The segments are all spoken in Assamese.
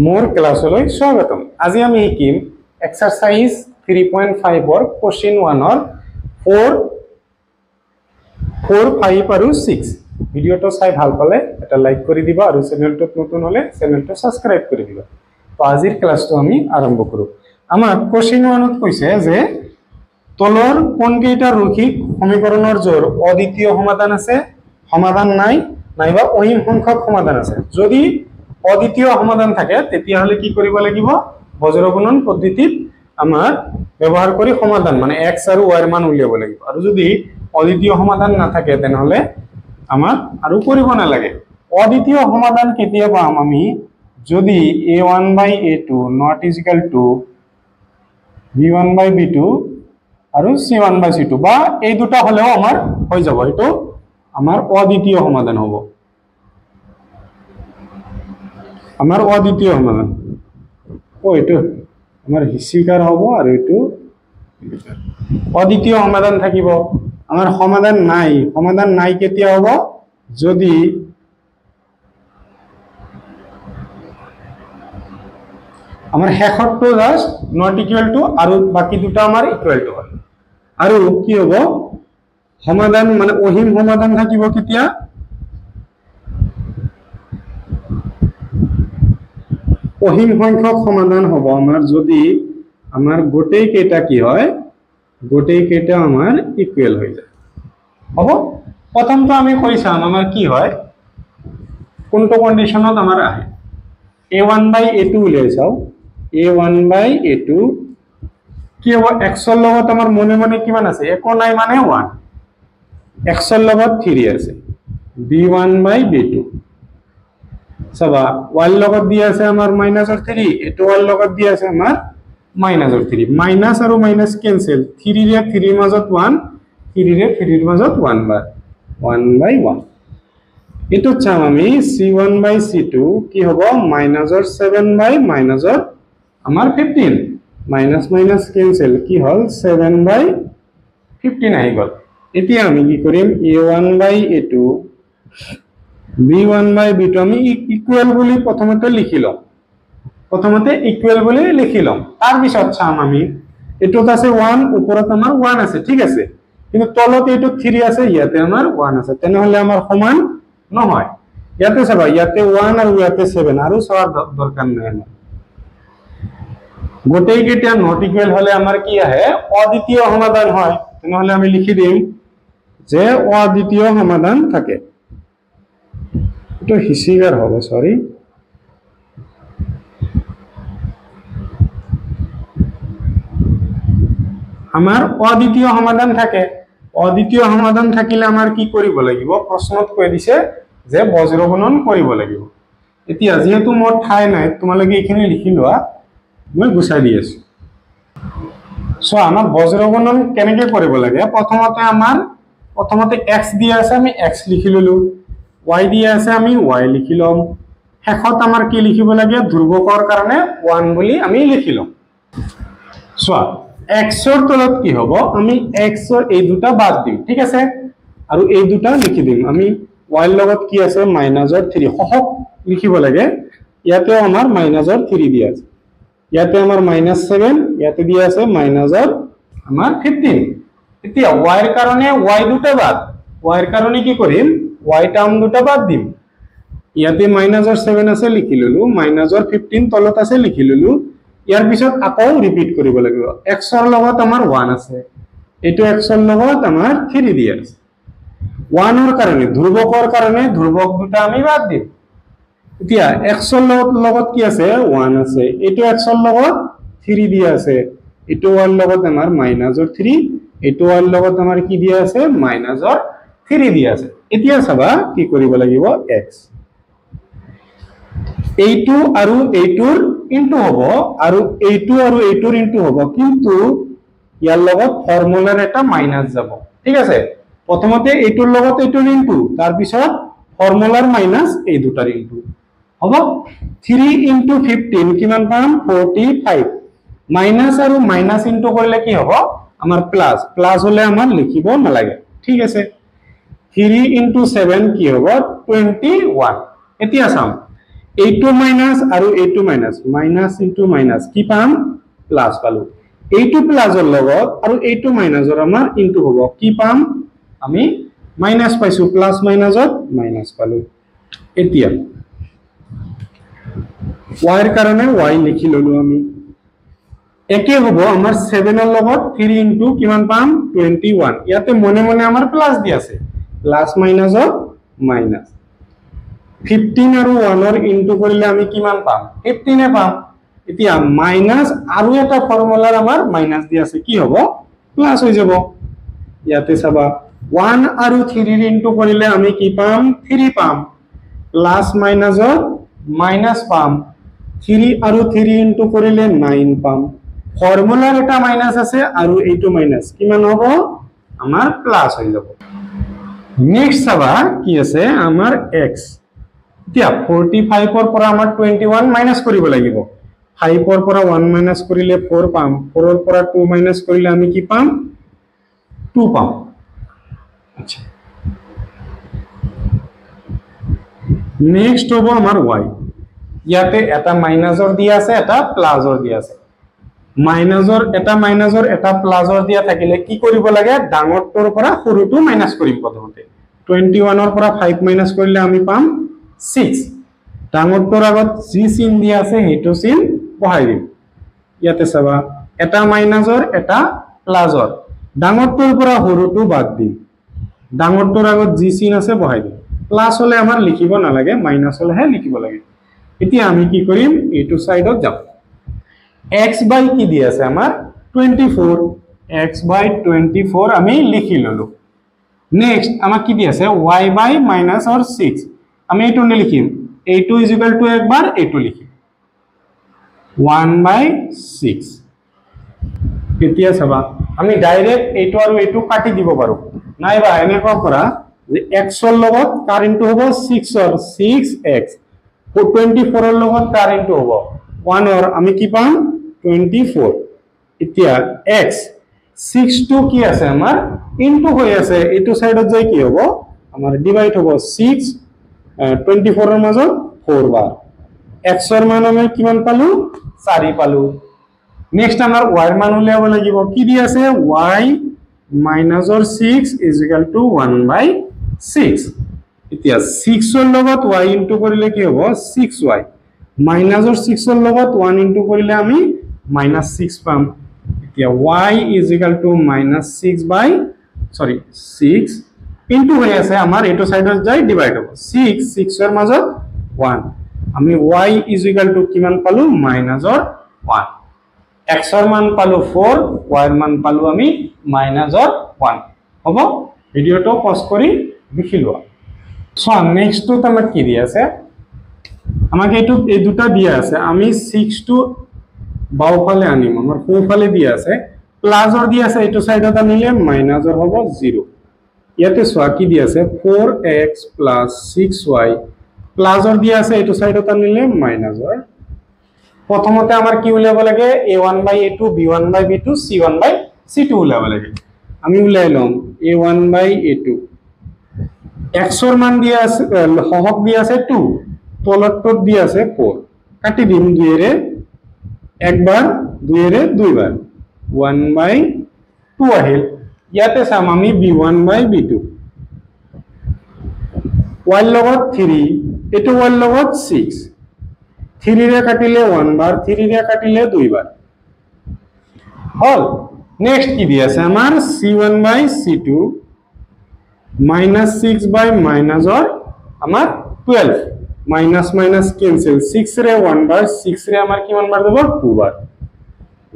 मोर क्लासলৈ स्वागतम। আজি আমি শিকিম এক্সাৰসাইজ 3.5 ৰ কোশ্চেন 1 ৰ 4 5 আৰু 6 ভিডিওটো চাই ভাল পালে এটা লাইক কৰি দিবা আৰু চেনেলটো নতুন হলে চেনেলটো সাবস্ক্ৰাইব কৰি দিবা। তো আজিৰ ক্লাসটো আমি আৰম্ভ কৰো। আমাৰ কোশ্চেন 1 ত কৈছে যে তলৰ কোনকেইটা ৰৈখিক সমীকৰণৰ জোৰ অদ্বিতীয় সমাধান আছে, সমাধান নাই, নাইবা অসীম সংখ্যক সমাধান আছে। যদি অদ্বিতীয় সমাধান থাকে তেতিয়া হলে কি কৰিব লাগিব, বজ্ৰগুণন পদ্ধতিত আমাৰ ব্যৱহাৰ কৰি সমাধান মানে x আৰু y এৰ মান উলিয়াব লাগিব। আৰু যদি অদ্বিতীয় সমাধান না থাকে তেনহলে আমাৰ আৰু কৰিব না লাগে। অদ্বিতীয় সমাধান কেতিয়া পাম আমি, যদি a1/a2 not is equal to b1/b2 আৰু c1/c2 বা এই দুটা হলেও আমাৰ হৈ যাব, এটো আমাৰ অদ্বিতীয় সমাধান হ'ব। আমার অদ্বিতীয় সমাধান এইটো আমার হিসিকার হব আর এইটো অদ্বিতীয় সমাধান থাকিব। আমার সমাধান নাই কেতিয়া হব, যদি আমার শেষৰটো জাস্ট নট ইকুয়াল টু আৰু বাকি দুটা আমাৰ ইকুয়াল টু হয়। আৰু কি হব, সমাধান মানে অসীম সমাধান থাকিব কেতিয়া, অসীম সংখ্যক সমাধান হব আমার যদি আমার গোটেই কেইটা কি হয়, গোটেই কেইটা আমার ইকুয়াল হয়ে যায়। হব প্রথমটো আমি কই চাম আমার কি হয়, কোনটো কন্ডিশনত আমার আহে। a1/a2 উলিয়াই চাও, a1/a2 কি হব, x এর লগত আমার মনে মনে কিমান আছে, একো নাই মানে 1, x এর লগত 3 আছে, b1/b2 সবা y লগত দি আছে আমার -3, এটো y লগত দি আছে আমার -3, মাইনাস আৰু মাইনাস ক্যান্সেল, 3 ৰে 3 ৰ মাজত 1, 3 ৰে 3 ৰ মাজত 1/1, এটো চাম আমি c1/c2 কি হ'ব, -7 আমাৰ 15, মাইনাস মাইনাস ক্যান্সেল কি হল 7/15 আহি গল। এতিয়া আমি কি কৰিম, a1/a2 b1/b2 আমি ইকুয়াল বলি প্ৰথমতে লিখিলাম, তাৰ পিছত চাম আমি এটোত আছে 1, উপৰত আমাৰ 1 আছে, ঠিক আছে, কিন্তু তলত এটো 3 আছে, ইয়াতে আমাৰ 1 আছে, তেনেহলে আমাৰ সমান নহয়। ইয়াতে চাবা, ইয়াতে 1 আৰু ইয়াতে 7, আৰু সবাৰ দৰকাৰ নাই আমাৰ। গোটেই কেইটা নট ইকুয়াল হলে আমাৰ কি আহে, অদ্বিতীয় সমাধান হয়। তেনেহলে আমি লিখি দিম যে অদ্বিতীয় সমাধান থাকে। এটা হিসিগার হবে, সরি, আমার অদ্বিতীয় সমাধান থাকে। অদ্বিতীয় সমাধান থাকিলে আমার কি কৰিব লাগিব, প্ৰশ্নত কৈ দিছে যে বজ্ৰগুণন কৰিব লাগিব। এতিয়া যেহেতু মোৰ ঠাই নাই, তোমালোকে এইখিনি লিখি লোৱা, মই গুচাই দি আছো। সো আমাৰ বজ্ৰগুণন কেনেকৈ কৰিব লাগে, প্ৰথমতে x দিয়া আছে, আমি x লিখি ললো, y দিয়া আছে, আমি y লিখি লম, শেষত আমাৰ কি লিখিব লাগে, ধ্ৰুৱকৰ কাৰণে 1 বুলি আমি লিখি লম। চোৱা x ৰ তলত কি হ'ব, আমি x ৰ এই দুটা বাদ দিম, ঠিক আছে, আৰু এই দুটা লিখি দিম। আমি y লগত কি আছে, -3 সহক লিখিব লাগে, ইয়াতেও আমাৰ -3 দিয়া আছে, ইয়াতে আমাৰ -7, ইয়াতে দিয়া আছে আমাৰ 15। এতিয়া y এৰ কাৰণে y দুটা বাদ, y এৰ কাৰণে কি কৰিম, y টার্ম দুটা বাদ দিম, ইয়াতে -7 আছে লিখি ললো, -15 তলত আছে লিখি ললো, ইয়াৰ পিছত আকৌ ৰিপিট কৰিব লাগিব। x এৰ লগত আমাৰ 1 আছে, এটো x এৰ লগত আমাৰ 3 দিয়া আছে, 1 এৰ কাৰণে ধ্ৰুৱকৰ কাৰণে ধ্ৰুৱক দুটা আমি বাদ দিম। এতিয়া x এর লগত কি আছে, 1 আছে, এটো x এর লগত 3 দিয়া আছে, এটো y এর লগত আমাৰ -3, এটো y এৰ লগত আমাৰ কি দিয়া আছে, -3 দিয়া আছে। এতিয়া চাবা কি কৰিব লাগিব, x এইটো আৰু এইটোৰ ইনটু হ'ব, আৰু এইটো আৰু এইটোৰ ইনটু হ'ব, কিন্তু ইয়াৰ লগত ফৰ্মুলাৰ এটা মাইনাস যাব, ঠিক আছে। প্ৰথমতে এইটোৰ লগত এইটোৰ ইনটু, তাৰ পিছত ফৰ্মুলাৰ মাইনাস এই দুটাৰ ইনটু হ'ব। 3 × 15 কিমান পাম, 45, মাইনাস আৰু মাইনাস ইনটু কৰিলে কি হ'ব, আমাৰ প্লাস, প্লাস হলে আমাৰ লিখিব নালাগে, ঠিক আছে। 3 × 7 কি হ'ব, 21। এতিয়া চাম এইটো মাইনাস আৰু এইটো মাইনাস, মাইনাস ইনটু মাইনাস কি পাম প্লাস পালো। এইটো প্লাসৰ লগত আৰু এইটো মাইনাসৰ আমাৰ ইনটু হ'ব কি পাম আমি মাইনাস পাইছো, প্লাস মাইনাসত মাইনাস পালো। এতিয়া y এর কারণে y লিখি ললো আমি। একে হব আমার 7 এর লগত 3 ইনটু কিমান পাম 21। ইয়াতে মনে মনে আমার প্লাস দি আছে, প্লাস মাইনাসত মাইনাস। 15 আৰু 1 এৰ ইনটু কৰিলে আমি কিমান পাম 15 এ পাম। এতিয়া মাইনাস আৰু এটা ফৰ্মুলাৰ আমাৰ মাইনাস দি আছে, কি হ'ব প্লাস হৈ যাব। ইয়াতে চাবা 1 আৰু 3 এৰ ইনটু কৰিলে আমি কি পাম 3 পাম, প্লাস মাইনাসত মাইনাস পাম। 3 আৰু 3 ইনটু কৰিলে 9 পাম। ফৰ্মুলাৰ এটা মাইনাস আছে আৰু এইটো মাইনাস, কিমান হ'ব আমাৰ প্লাস হৈ যাব। নেক্সট চাবা কি আছে আমাৰ x। এতিয়া 45 ৰ পৰা আমাৰ 21 মাইনাস কৰিব লাগিব। 5 ৰ পৰা 1 মাইনাস কৰিলে 4 পাম, 4 ৰ পৰা 2 মাইনাস কৰিলে আমি কি পাম 2 পাম। আচ্ছা, নেক্সট হ'ব আমাৰ y। ইয়াতে এটা মাইনাসৰ দিয়া আছে, এটা প্লাসৰ দিয়া আছে। মাইনাসৰ এটা প্লাসৰ দিয়া থাকিলে কি কৰিব লাগে ডাঙৰটোৰ পৰা সৰুটো মাইনাস কৰিম। প্ৰথমতে 21 ৰ পৰা 5 মাইনাস কৰিলে আমি পাম 6। ডাঙৰটোৰ আগত যি চিন দিয়া আছে সেইটো চিন বহাই দিম। ইয়াতে চাবা এটা মাইনাসৰ এটা প্লাসৰ, ডাঙৰটোৰ পৰা সৰুটো বাদ দিম। ডাঙৰটোৰ আগত যি চিন আছে বহাই দিম। প্লাস হলে আমাৰ লিখিব নালাগে, মাইনাস হলেহে লিখিব লাগে। এতিয়া আমি কি কৰিম এইটো সাইডত যাম। x বাই কি দি আছে আমাৰ 24, x বাই 24 আমি লিখি ললো। নেক্সট আমাক কি দি আছে y বাই মাইনাস और 6, আমি এইটো লিখিম। এইটো ইজ ইকুয়াল টু একবার এইটো লিখিম 1 বাই 6। এতিয়া চাবা আমি ডাইরেক্ট এইটো আৰু এইটো কাটি দিব পাৰো, নাইবা এনেকুৱা কৰা যে x ৰ লগত কাৰ ইনটু হ'ব 6 ৰ 6x, 24 ৰ লগত কাৰ ইনটু হ'ব 1 ৰ, আমি কি পাম 24। এতিয়া x 6 টো কি আছে আমাৰ ইনটু হৈ আছে, এইটো সাইডত যাই কি হ'ব আমাৰ ডিভাইড হ'ব 6 24 ৰ মাজত 4 বাৰ। x ৰ মান আমি কিমান পালো 4 পালো। নেক্সট আমাৰ y ৰ মান উলিয়াব লাগিব। কি দি আছে y minus or 6 is equal to 1 by 6। এতিয়া 6 ৰ লগত y ইনটু কৰিলে কি হ'ব 6y, মাইনাস or 6 ৰ লগত 1 ইনটু কৰিলে আমি মাইনাস 6 পাম। এতিয়া y is equal to minus 6 by 6 into হৈ আছে আমাৰ এইটো সাইডত যাই ডিভাইড হ'ব 6 ৰ মাজত 1, আমি y is equal to কিমান পালো মাইনাস or 1। x ৰ মান পালো 4, y ৰ মান পালো আমি মাইনাস or 1। হ'ব, ভিডিওটো পজ কৰি লিখি লোৱা। সো নেক্সটটো আমাক কি দিয়া আছে, আমাকে এইটো এই দুটা দিয়া আছে। আমি 6 টো বাওফালে আনিম, আমাৰ সোঁফালে দিয়া আছে প্লাসৰ দিয়া আছে, এইটো সাইডত আনিলে মাইনাসৰ হ'ব 0। ইয়াতে সোয়া কি দিয়া আছে 4x plus 6y, প্লাসৰ দিয়া আছে এইটো সাইডত আনিলে মাইনাসৰ। প্ৰথমতে আমাৰ কি উলিয়াব লাগে a1 by a2, b1 by b2, c1 by c2 উলিয়াব লাগে। আমি উলাই লম a1 by a2। x ৰ মান দিয়া আছে সহগ দিয়া আছে 2, তলতটোত দিয়া আছে 4, কাটি দিম 2 এৰে একবাৰ 2 এৰে দুইবার 1 by 2 আহিল। ইয়াতে চাম আমি b1 by b2, y লগত 3, এটো y লগত 6, 3 ৰে কাটিলে 1 বাৰ, 3 ৰে কাটিলে 2 বাৰ হল। নেক্সট কি দি আছে আমাৰ c1 by c2 minus 6 by minus or আমার 12, minus minus cancel 6 রে 1 বার, 6 রে আমার কিমান বার দেব 2 বার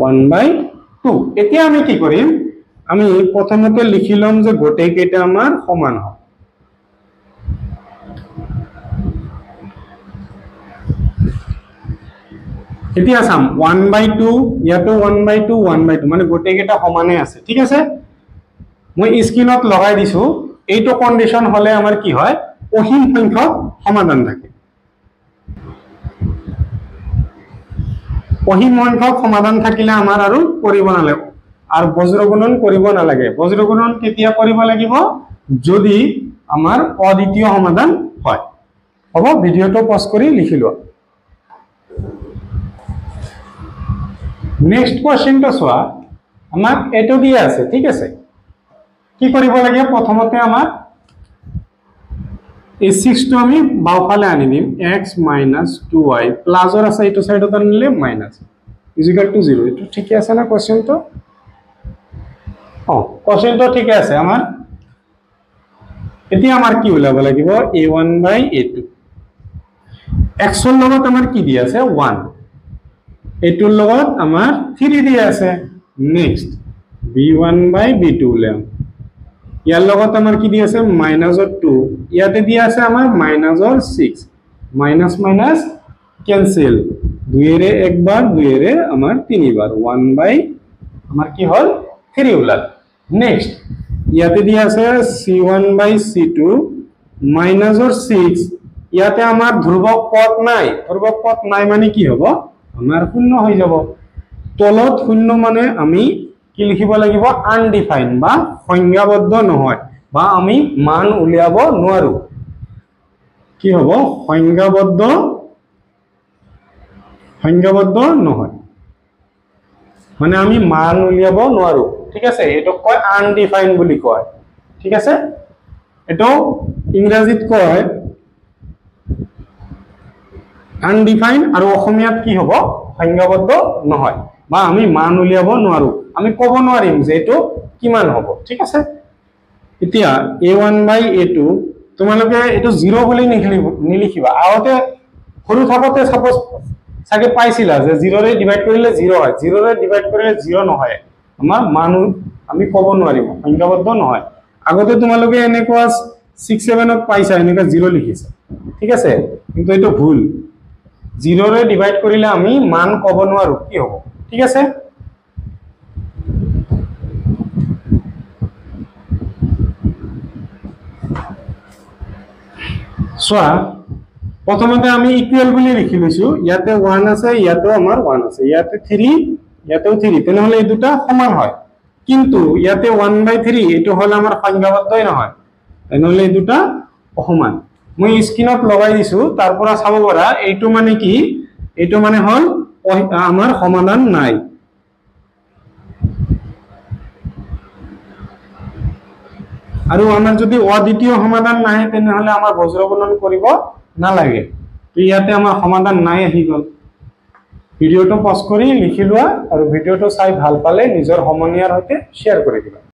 1 by 2। এতিয়া আমি কি কৰিম, আমি প্ৰথমতে লিখি লম যে গোটেই কেইটা আমাৰ সমান হয়। এতিয়া চাম 1 by 2, ইয়াতো 1 by 2, 1 by 2 মানে গোটেই কেইটা সমানে আছে। ঠিক আছে, মই স্ক্রিনত লগাই দিছো। এইটো কন্ডিশন হলে আমাৰ কি হয় অসীম সংখ্যক সমাধান থাকে। অসীম সংখ্যক সমাধান থাকিলে আমাৰ আৰু কৰিব নালাগে, আৰু বজ্ৰগুণন কৰিব নালাগে। বজ্ৰগুণন কেতিয়া কৰিব লাগিব যদি আমাৰ অদ্বিতীয় সমাধান হয়। হ'ব ভিডিঅ'টো পজ কৰি লিখি লোৱা নেক্সট কোৱেশ্চনটো চোৱা আমাক এটো দিয়া আছে ঠিক আছে কি কৰিব লাগে প্ৰথমতে আমাক এই 6 টো আমি বাওফালে আনি দিম x - 2y প্লাসৰ আছে এইটো সাইডত আনিলে মাইনাস ইকুয়াল টু 0 এটো ঠিক আছে না কোৱেশ্চনটো কোৱেশ্চনটো ঠিক আছে আমাৰ এতিয়া আমাৰ কি ওলাব লাগিব a1 / a2 x ৰ লগত আমাৰ কি দিয়া আছে 1 a2 ৰ লগত আমাৰ 3 দিয়া আছে নেক্সট b1 / b2 ওলাম ইয়াৰ লগত আমাৰ কি দিয়া আছে -2 ইয়াতে দিয়া আছে আমাৰ -6 মাইনাস মাইনাস ক্যান্সেল 2 এৰে একবাৰ 2 এৰে আমাৰ তিনিবাৰ 1 বাই আমাৰ কি হল 3 ওলাল নেক্সট ইয়াতে দিয়া আছে c1 / c2 -6 ইয়াতে আমাৰ ধ্ৰুবক পদ নাই মানে কি হ'ব আমাৰ শূন্য হৈ যাব তলত শূন্য মানে আমি কি লিখিব লাগিব আনডিফাইন্ড বা সংজ্ঞাবদ্ধ নহয় বা আমি মান উলিয়াব নোৱাৰো কি হ'ব সংজ্ঞাবদ্ধ নহয় মানে আমি মান উলিয়াব নোৱাৰো ঠিক আছে এটো কয় আনডিফাইন্ড বুলি কয় ঠিক আছে এটো ইংৰাজীত কয় আনডিফাইন্ড আৰু অসমীয়াত কি হ'ব সংজ্ঞাবদ্ধ নহয় বা আমি মান উলিয়াব নোৱাৰো আমি ক'ব নোৱাৰিম যে এটো কিমান হ'ব ঠিক আছে এতিয়া a1 / a2 তোমালোকে এটো 0 বুলি নিলিখিবা আগতে সৰু থাকতে সাপোজ সাকে পাইছিলা যে 0 ৰে ডিভাইড কৰিলে 0 হয় 0 ৰে ডিভাইড কৰিলে 0 নহয় আমাৰ মান আমি ক'ব নোৱাৰিম সংজ্ঞাবদ্ধ নহয় আগতে তোমালোকে এনেকুৱা 6 7 ত পাইছা এনেকা 0 লিখিছা ঠিক আছে কিন্তু এটো ভুল 0 ৰে ডিভাইড কৰিলে আমি মান ক'ব নোৱাৰো কি হ'ব ঠিক আছে সোয়া প্ৰথমতে আমি ইকুয়াল বুলি লিখি লৈছো ইয়াতে 1 আছে ইয়াতেও আমাৰ 1 আছে ইয়াতে 3 ইয়াতেও 3 তেনেহলে এই দুটা সমান হয় কিন্তু ইয়াতে 1/3 এটো হল আমাৰ সংজ্ঞাবদ্ধই নহয় তেনেহলে এই দুটা অসমান মই স্ক্ৰিনত লগাই দিছো তাৰপৰা চাব পাৰা এইটো মানে কি এইটো মানে হল আমাৰ সমাধান নাই আৰু আমাৰ যদি অদ্বিতীয় সমাধান নাই তেনেহলে আমাৰ বজ্ৰগুণন কৰিব নালাগে তো ইয়াতে আমাৰ সমাধান নাই আহি গল ভিডিওটো পজ কৰি লিখি লোৱা আৰু ভিডিওটো চাই ভাল পালে নিজৰ সমনীয়াৰ সৈতে শেয়াৰ কৰি দিবা